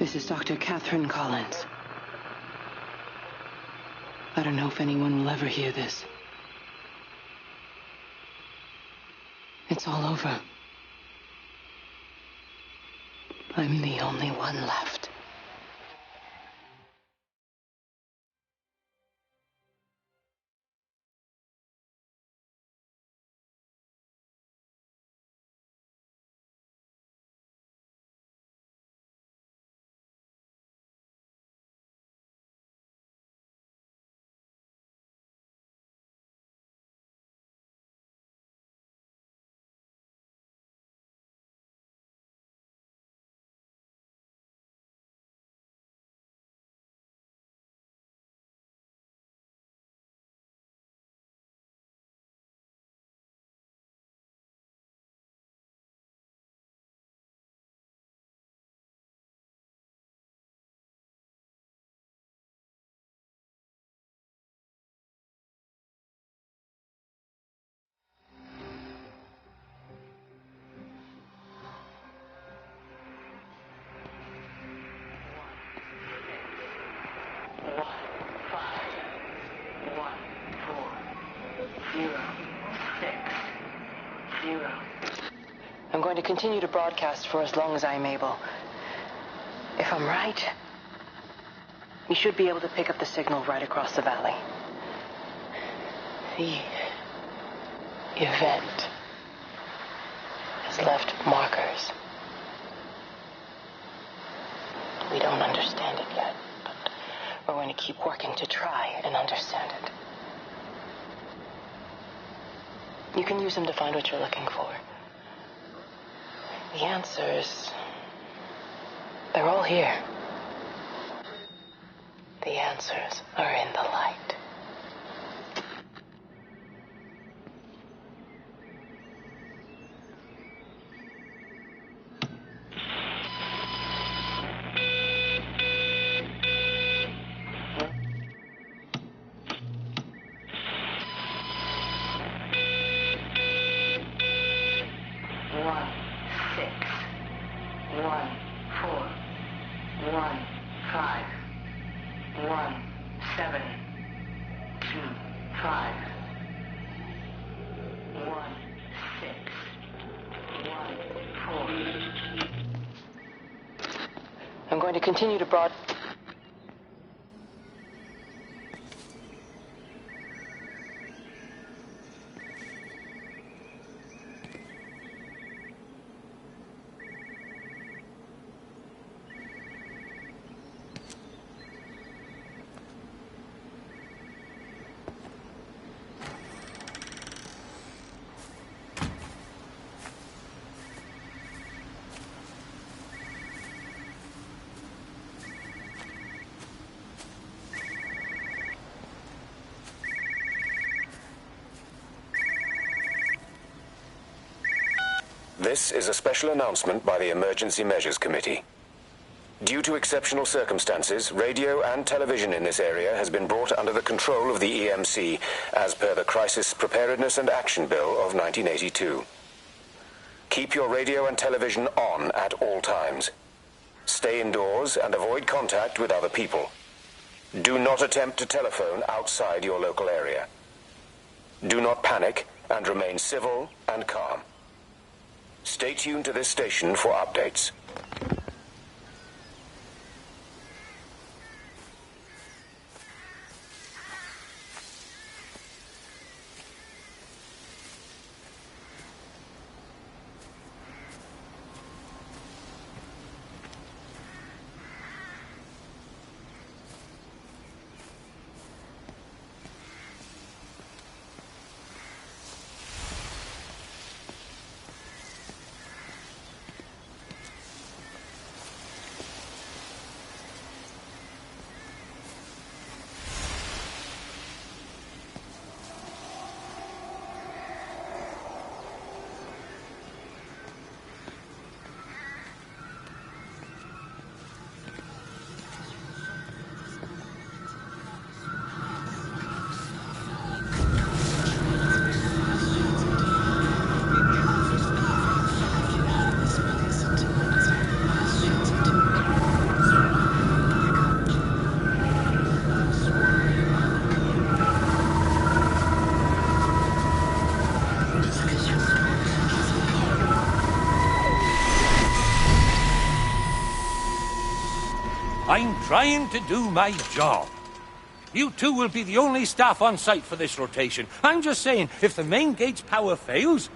This is Dr. Catherine Collins. I don't know if anyone will ever hear this. It's all over. I'm the only one left. I'm going to continue to broadcast for as long as I'm able. If I'm right, we should be able to pick up the signal right across the valley. The event has left markers. We don't understand it yet, but we're going to keep working to try and understand it. You can use them to find what you're looking for. The answers, they're all here. The answers are in the light. I'm going to continue to This is a special announcement by the Emergency Measures Committee. Due to exceptional circumstances, radio and television in this area has been brought under the control of the EMC as per the Crisis Preparedness and Action Bill of 1982. Keep your radio and television on at all times. Stay indoors and avoid contact with other people. Do not attempt to telephone outside your local area. Do not panic and remain civil and calm. Stay tuned to this station for updates. I'm trying to do my job. You two will be the only staff on site for this rotation. I'm just saying, if the main gate's power fails,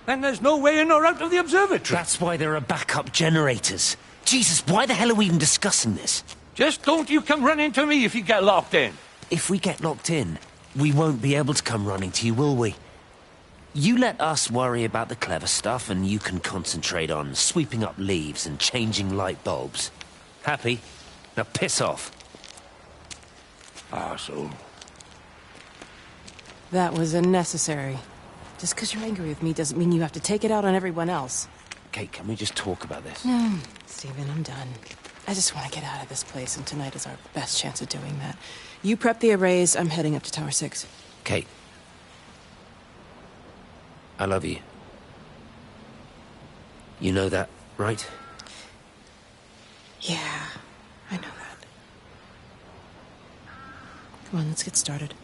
then there's no way in or out of the observatory. That's why there are backup generators. Jesus, why the hell are we even discussing this? Just don't you come running to me if you get locked in. If we get locked in, we won't be able to come running to you, will we? You let us worry about the clever stuff, and you can concentrate on sweeping up leaves and changing light bulbs. Happy? Now piss off. Arsehole. That was unnecessary. Just because you're angry with me doesn't mean you have to take it out on everyone else. Kate, can we just talk about this? No, Stephen, I'm done. I just want to get out of this place, and tonight is our best chance of doing that. You prep the arrays, I'm heading up to Tower 6. Kate. I love you. You know that, right? Yeah, I know that. Come on, let's get started.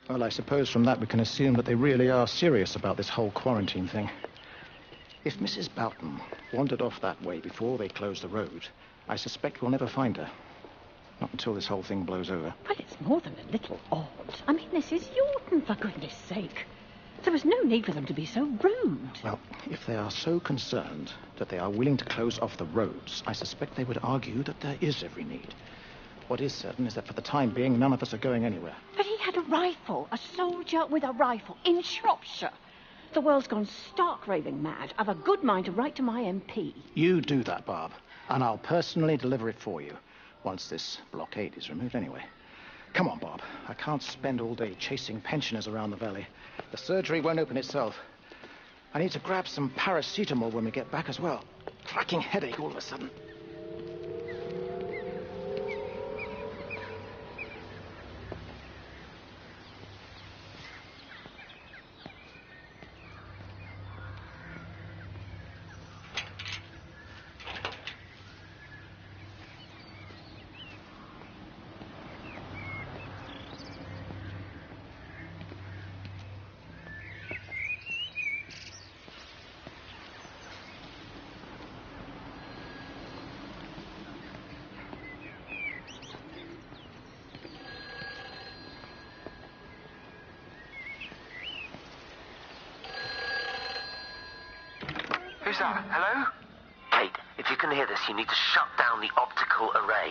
Well, I suppose from that we can assume that they really are serious about this whole quarantine thing. If Mrs. Boughton wandered off that way before they closed the road, I suspect we'll never find her. Not until this whole thing blows over. Well, it's more than a little odd. I mean, this is Yorton, for goodness sake. There was no need for them to be so rude. Well, if they are so concerned that they are willing to close off the roads, I suspect they would argue that there is every need. What is certain is that for the time being, none of us are going anywhere. But he had a rifle, a soldier with a rifle, in Shropshire. The world's gone stark raving mad. I've a good mind to write to my MP. You do that, Barb, and I'll personally deliver it for you, once this blockade is removed anyway. Come on, Bob. I can't spend all day chasing pensioners around the valley. The surgery won't open itself. I need to grab some paracetamol when we get back as well. Cracking headache all of a sudden. Who's that? Hello? Kate, if you can hear this, you need to shut down the optical array.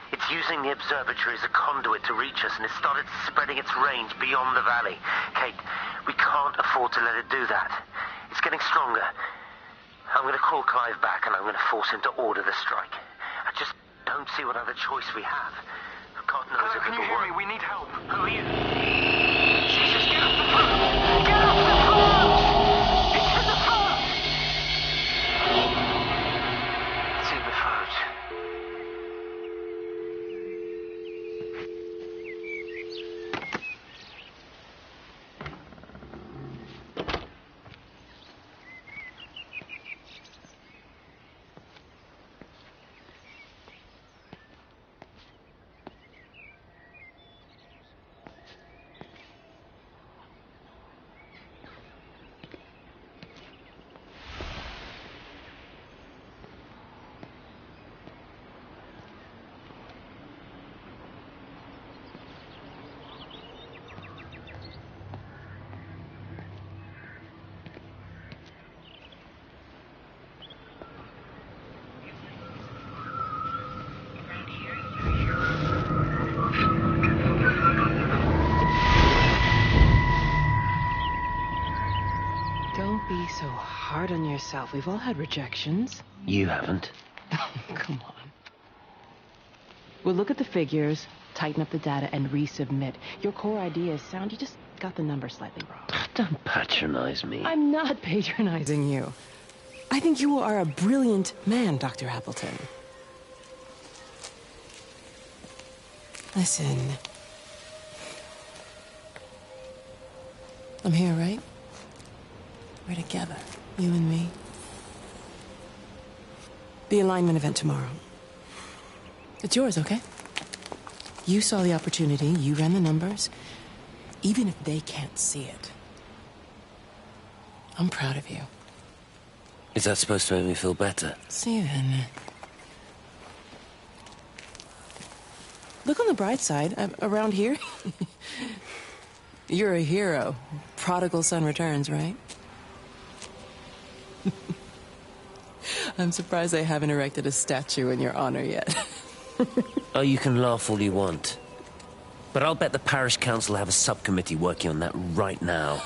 It's using the observatory as a conduit to reach us, and it's started spreading its range beyond the valley. Kate, we can't afford to let it do that. It's getting stronger. I'm going to call Clive back, and I'm going to force him to order the strike. I just don't see what other choice we have. God knows if Hello, can you hear me? We need help. Who are you? Jesus, get off the phone! Get off the phone! It's in the phone! It's in the phone. yourself. We've all had rejections. You haven't. Come on. We'll look at the figures, tighten up the data, and resubmit. Your core idea is sound. You just got the number slightly wrong. Don't patronize me. I'm not patronizing you. I think you are a brilliant man, Dr. Appleton. Listen. I'm here, right? We're together, you and me. The alignment event tomorrow. It's yours, okay? You saw the opportunity, you ran the numbers. Even if they can't see it, I'm proud of you. Is that supposed to make me feel better? Steven. Look on the bright side. Around here, you're a hero. Prodigal son returns, right? I'm surprised they haven't erected a statue in your honor yet. Oh, you can laugh all you want. But I'll bet the parish council have a subcommittee working on that right now.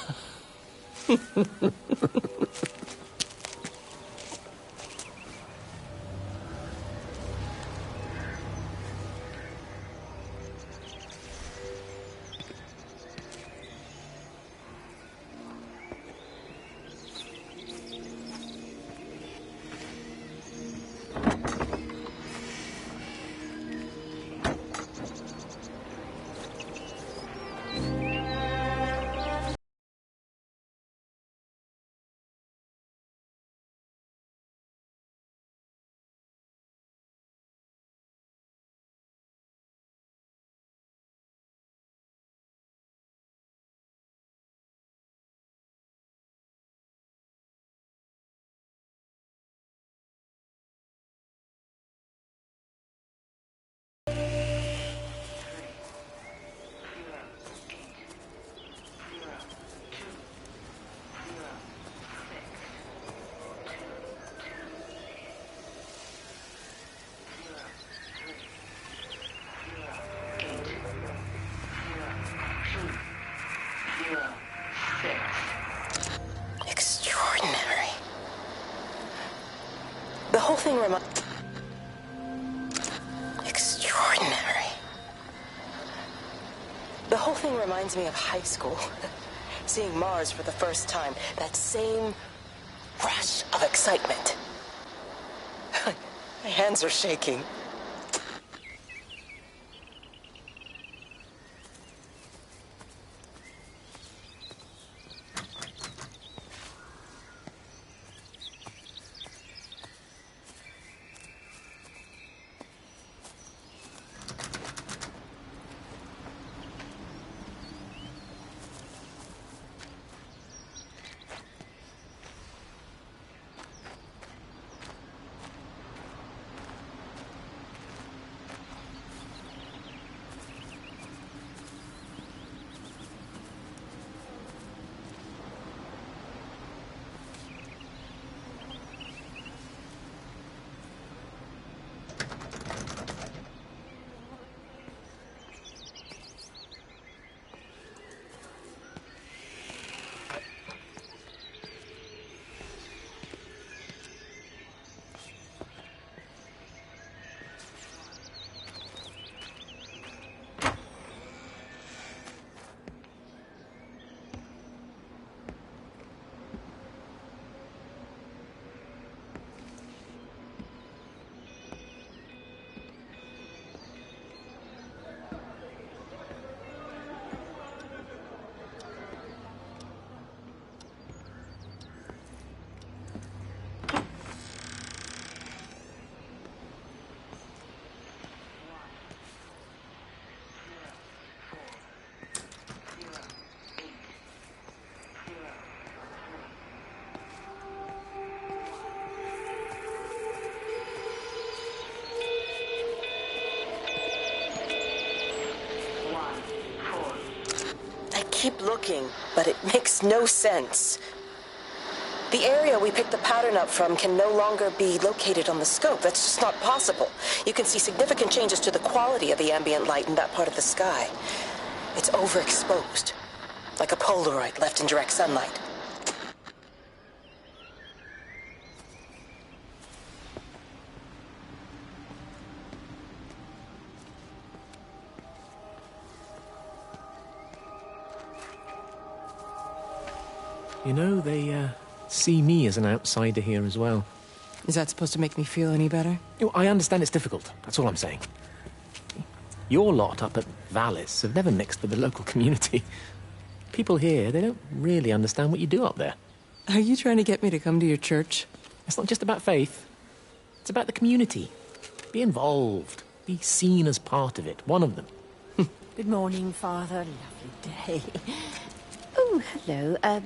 Extraordinary. The whole thing Extraordinary. The whole thing reminds me of high school. Seeing Mars for the first time. That same rush of excitement. My hands are shaking. Keep looking, but it makes no sense. The area we picked the pattern up from can no longer be located on the scope. That's just not possible. You can see significant changes to the quality of the ambient light in that part of the sky. It's overexposed, like a Polaroid left in direct sunlight. You know, they see me as an outsider here as well. Is that supposed to make me feel any better? You know, I understand it's difficult. That's all I'm saying. Your lot up at Vallis have never mixed with the local community. People here, they don't really understand what you do up there. Are you trying to get me to come to your church? It's not just about faith. It's about the community. Be involved. Be seen as part of it. One of them. Good morning, Father. Lovely day. Oh, hello.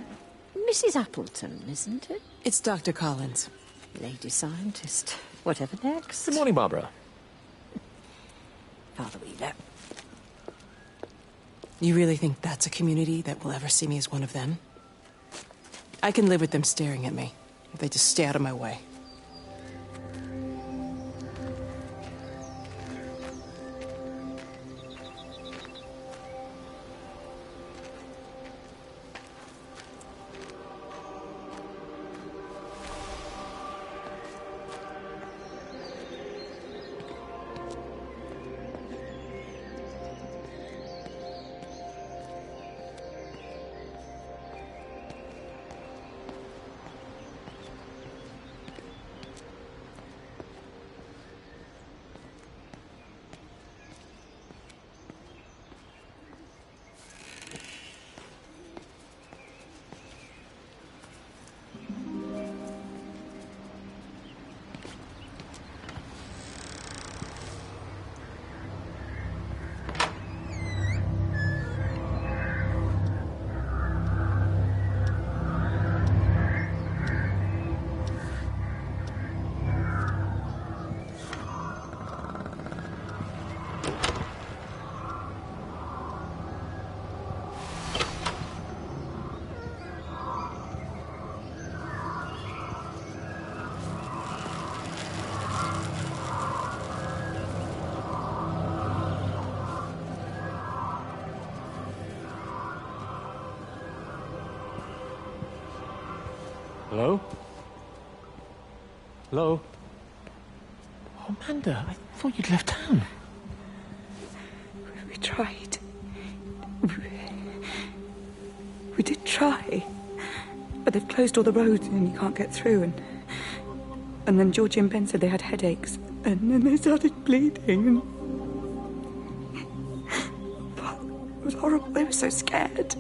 Mrs. Appleton, isn't it? It's Dr. Collins. Lady scientist. Whatever next? Good morning, Barbara. Father Wheeler. You really think that's a community that will ever see me as one of them? I can live with them staring at me, if they just stay out of my way. Hello? Hello? Oh, Amanda, I thought you'd left town. We tried. We did try. But they've closed all the roads and you can't get through. And then Georgie and Ben said they had headaches. And then they started bleeding. But it was horrible. They were so scared.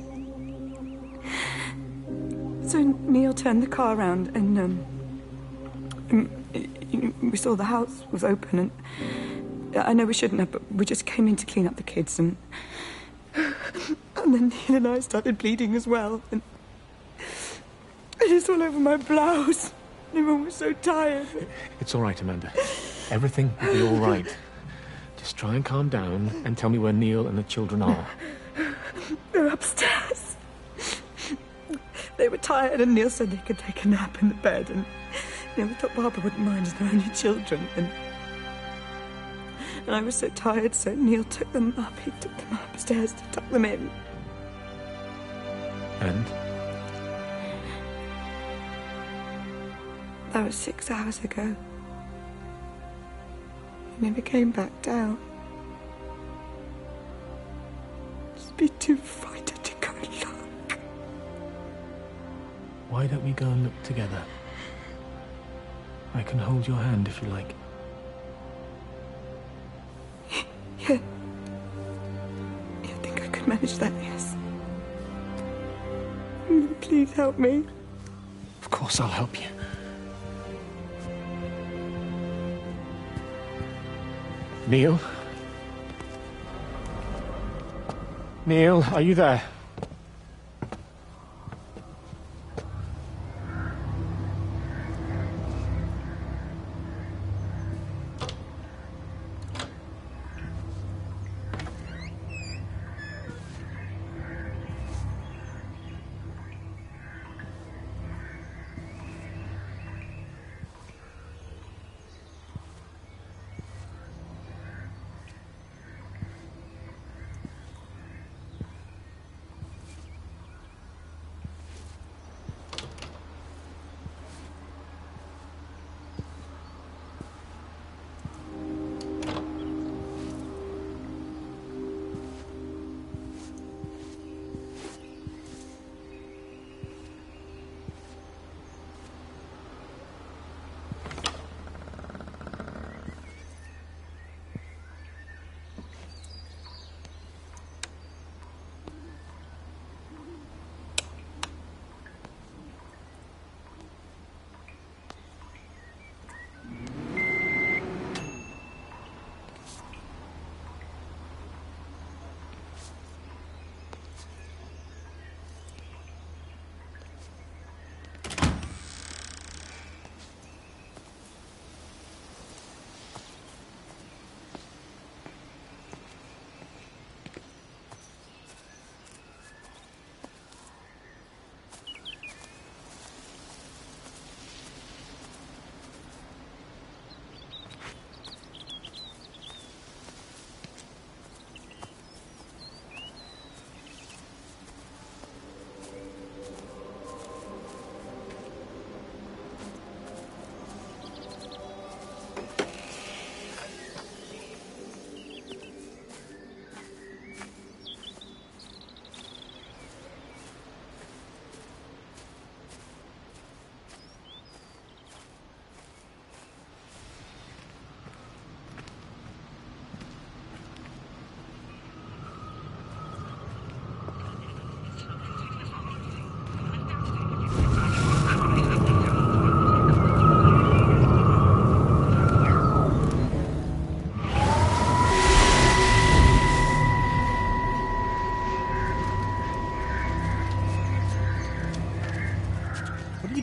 So Neil turned the car around and we saw the house was open and I know we shouldn't have, but we just came in to clean up the kids and then Neil and I started bleeding as well and it's all over my blouse. Everyone was so tired. It's all right, Amanda. Everything will be all right. Just try and calm down and tell me where Neil and the children are. They're upstairs. They were tired and Neil said they could take a nap in the bed and we thought Barbara wouldn't mind as they're only children and I was so tired so Neil took them up. He took them upstairs to tuck them in. And? That was 6 hours ago. He never came back down. Just be too frightened to go and look. Why don't we go and look together? I can hold your hand if you like. Yeah. I think I could manage that, yes. Please help me. Of course I'll help you. Neil? Neil, are you there?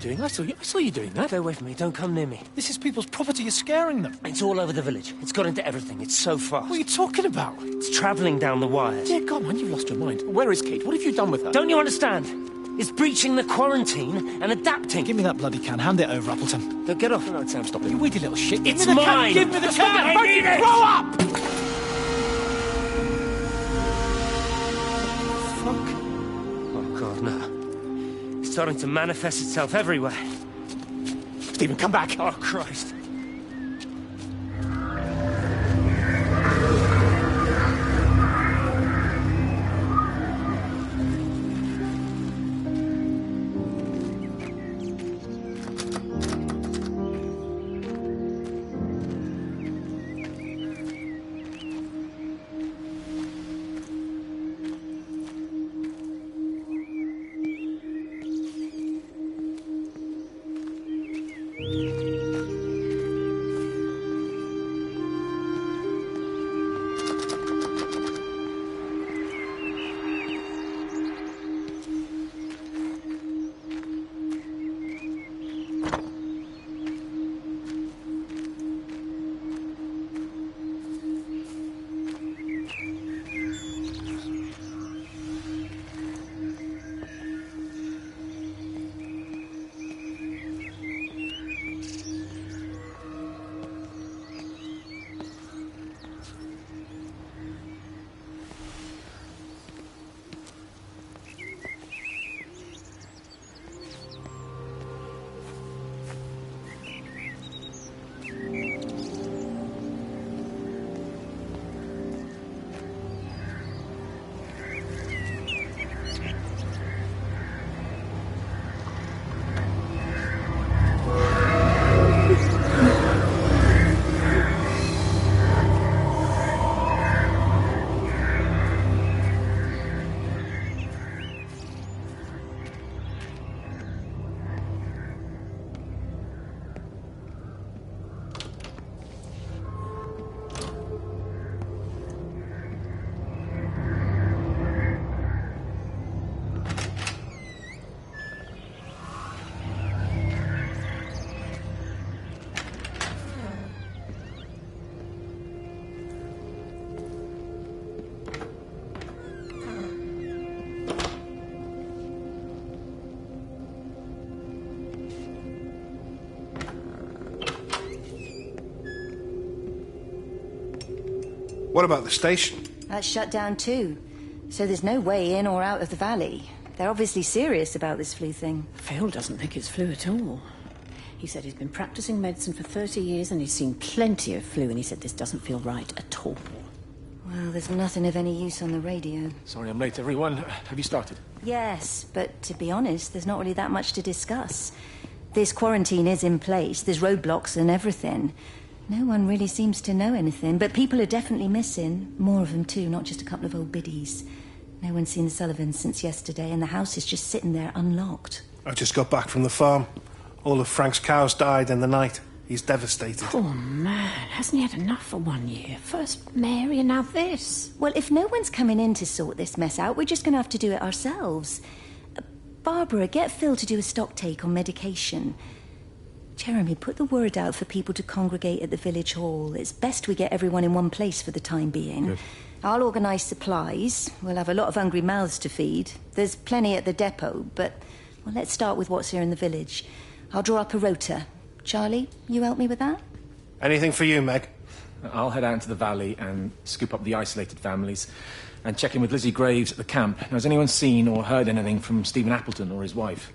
doing. I saw you doing that. Stay away from me. Don't come near me. This is people's property. You're scaring them. It's all over the village. It's got into everything. It's so fast. What are you talking about? It's travelling down the wires. Dear God, man, you've lost your mind. Where is Kate? What have you done with her? Don't you understand? It's breaching the quarantine and adapting. Give me that bloody can. Hand it over, Appleton. Now get off. No, Sam, stop it. You weedy little shit. It's mine. Give me the can. I need it. Grow up! Fuck. Oh, God, no. It's starting to manifest itself everywhere. Stephen, come back. Oh, Christ. What about the station? That's shut down too. So there's no way in or out of the valley. They're obviously serious about this flu thing. Phil doesn't think it's flu at all. He said he's been practicing medicine for 30 years and he's seen plenty of flu, and he said this doesn't feel right at all. Well, there's nothing of any use on the radio. Sorry I'm late, everyone. Have you started? Yes, but to be honest, there's not really that much to discuss. This quarantine is in place. There's roadblocks and everything. No one really seems to know anything, but people are definitely missing. More of them too, not just a couple of old biddies. No one's seen the Sullivans since yesterday, and the house is just sitting there unlocked. I just got back from the farm. All of Frank's cows died in the night. He's devastated. Poor man. Hasn't he had enough for 1 year? First Mary and now this. Well, if no one's coming in to sort this mess out, we're just going to have to do it ourselves. Barbara, get Phil to do a stock take on medication. Jeremy, put the word out for people to congregate at the village hall. It's best we get everyone in one place for the time being. Good. I'll organise supplies. We'll have a lot of hungry mouths to feed. There's plenty at the depot, but well, let's start with what's here in the village. I'll draw up a rota. Charlie, you help me with that? Anything for you, Meg? I'll head out into the valley and scoop up the isolated families and check in with Lizzie Graves at the camp. Now, has anyone seen or heard anything from Stephen Appleton or his wife?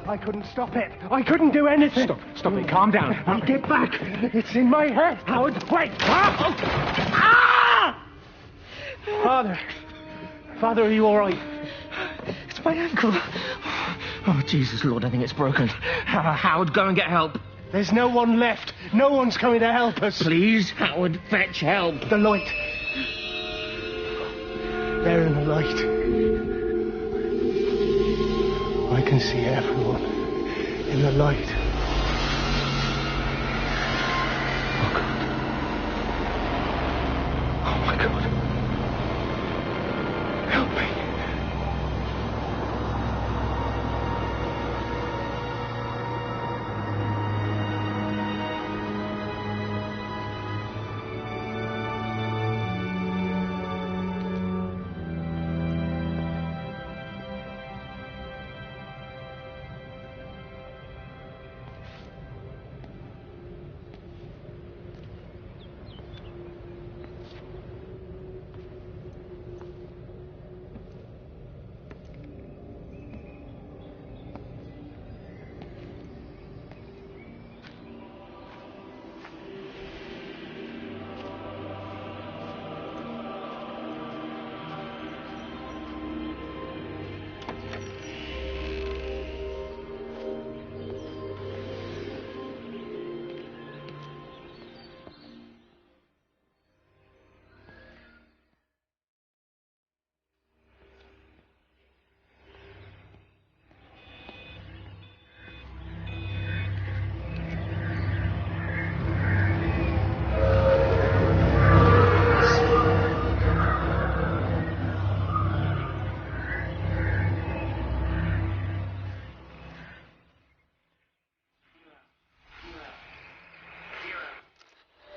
I couldn't stop it. I couldn't do anything. Stop it. Calm down. Now get back. It's in my head. Howard, wait. Ah! Father, are you all right? It's my ankle. Oh, Jesus, Lord, I think it's broken. Howard, go and get help. There's no one left. No one's coming to help us. Please, Howard, fetch help. The light. There in the light. I can see everyone in the light. Oh, God. Oh, my God. Help me.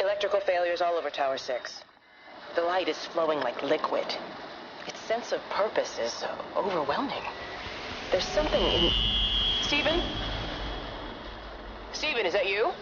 Electrical failures all over Tower 6. The light is flowing like liquid. Its sense of purpose is overwhelming. There's something in... Stephen? Stephen, is that you?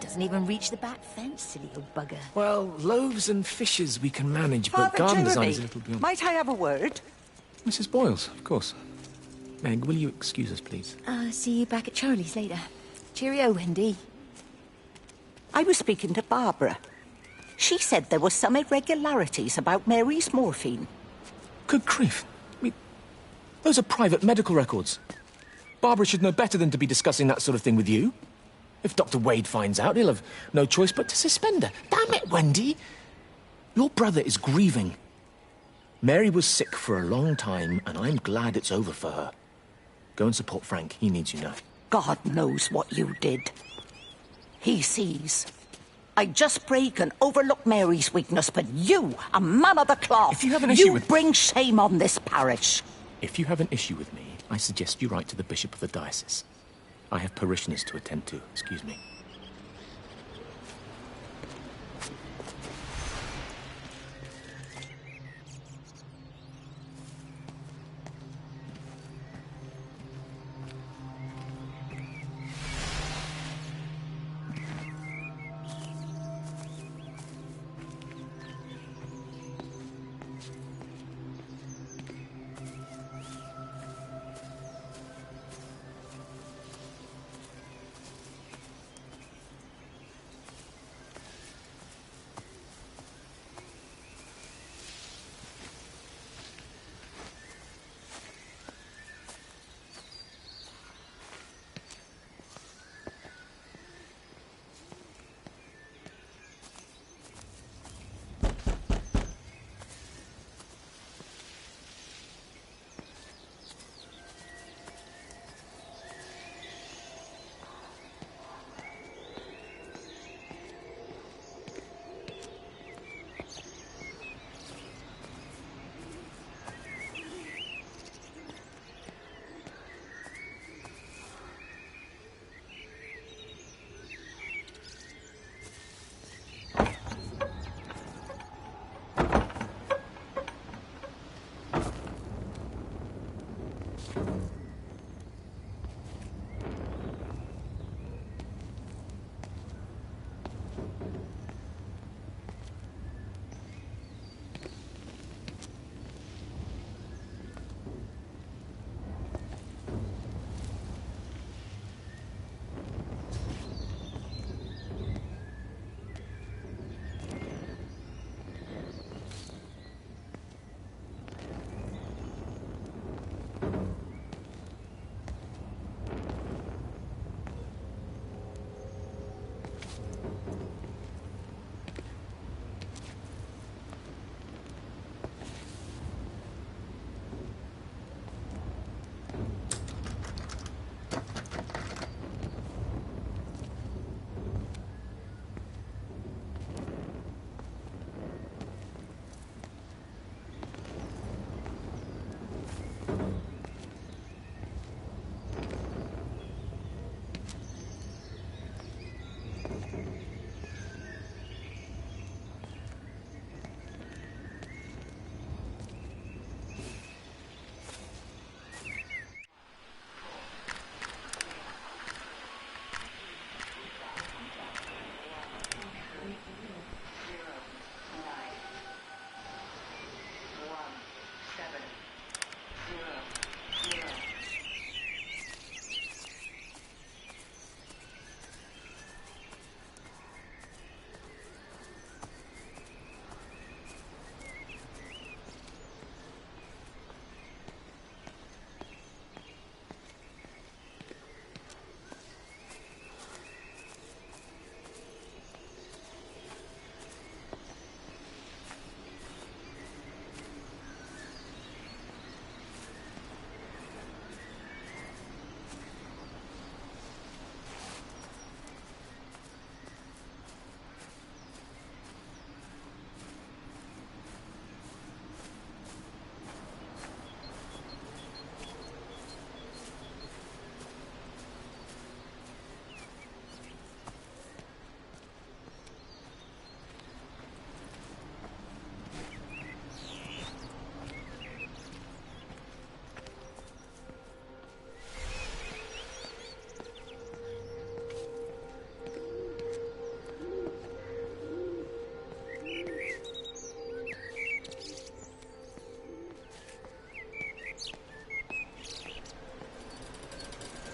Doesn't even reach the back fence, silly old bugger. Well, loaves and fishes we can manage, but Father garden design Jeremy, is a little beyond... might I have a word? Mrs. Boyles, of course. Meg, will you excuse us, please? See you back at Charlie's later. Cheerio, Wendy. I was speaking to Barbara. She said there were some irregularities about Mary's morphine. Good grief. Those are private medical records. Barbara should know better than to be discussing that sort of thing with you. If Dr. Wade finds out, he'll have no choice but to suspend her. Damn it, Wendy! Your brother is grieving. Mary was sick for a long time, and I'm glad it's over for her. Go and support Frank. He needs you now. God knows what you did. He sees. I just break and overlook Mary's weakness, but you, a man of the cloth, if you have an issue with... bring shame on this parish. If you have an issue with me, I suggest you write to the Bishop of the Diocese. I have parishioners to attend to. Excuse me.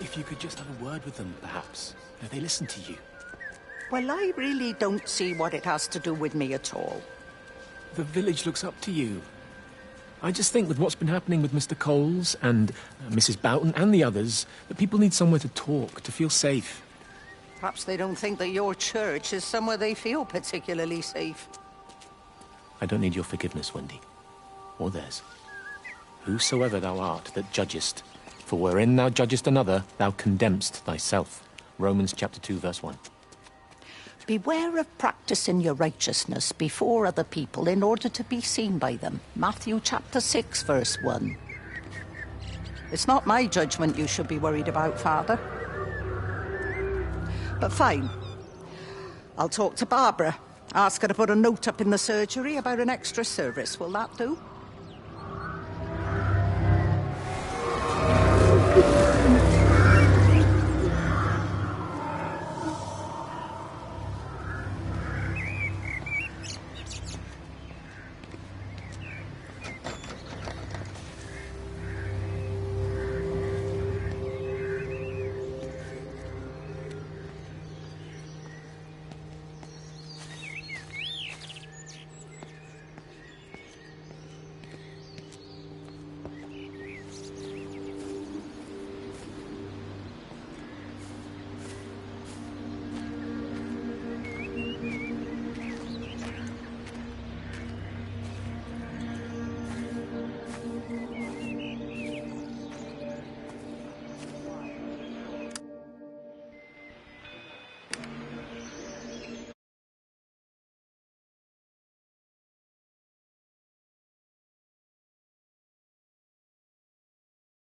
If you could just have a word with them, perhaps. They listen to you. Well, I really don't see what it has to do with me at all. The village looks up to you. I just think with what's been happening with Mr. Coles and Mrs. Boughton and the others, that people need somewhere to talk, to feel safe. Perhaps they don't think that your church is somewhere they feel particularly safe. I don't need your forgiveness, Wendy. Or theirs. Whosoever thou art that judgest, for wherein thou judgest another, thou condemnest thyself. Romans chapter 2, verse 1. Beware of practicing your righteousness before other people in order to be seen by them. Matthew chapter 6, verse 1. It's not my judgment you should be worried about, Father. But fine. I'll talk to Barbara. Ask her to put a note up in the surgery about an extra service. Will that do?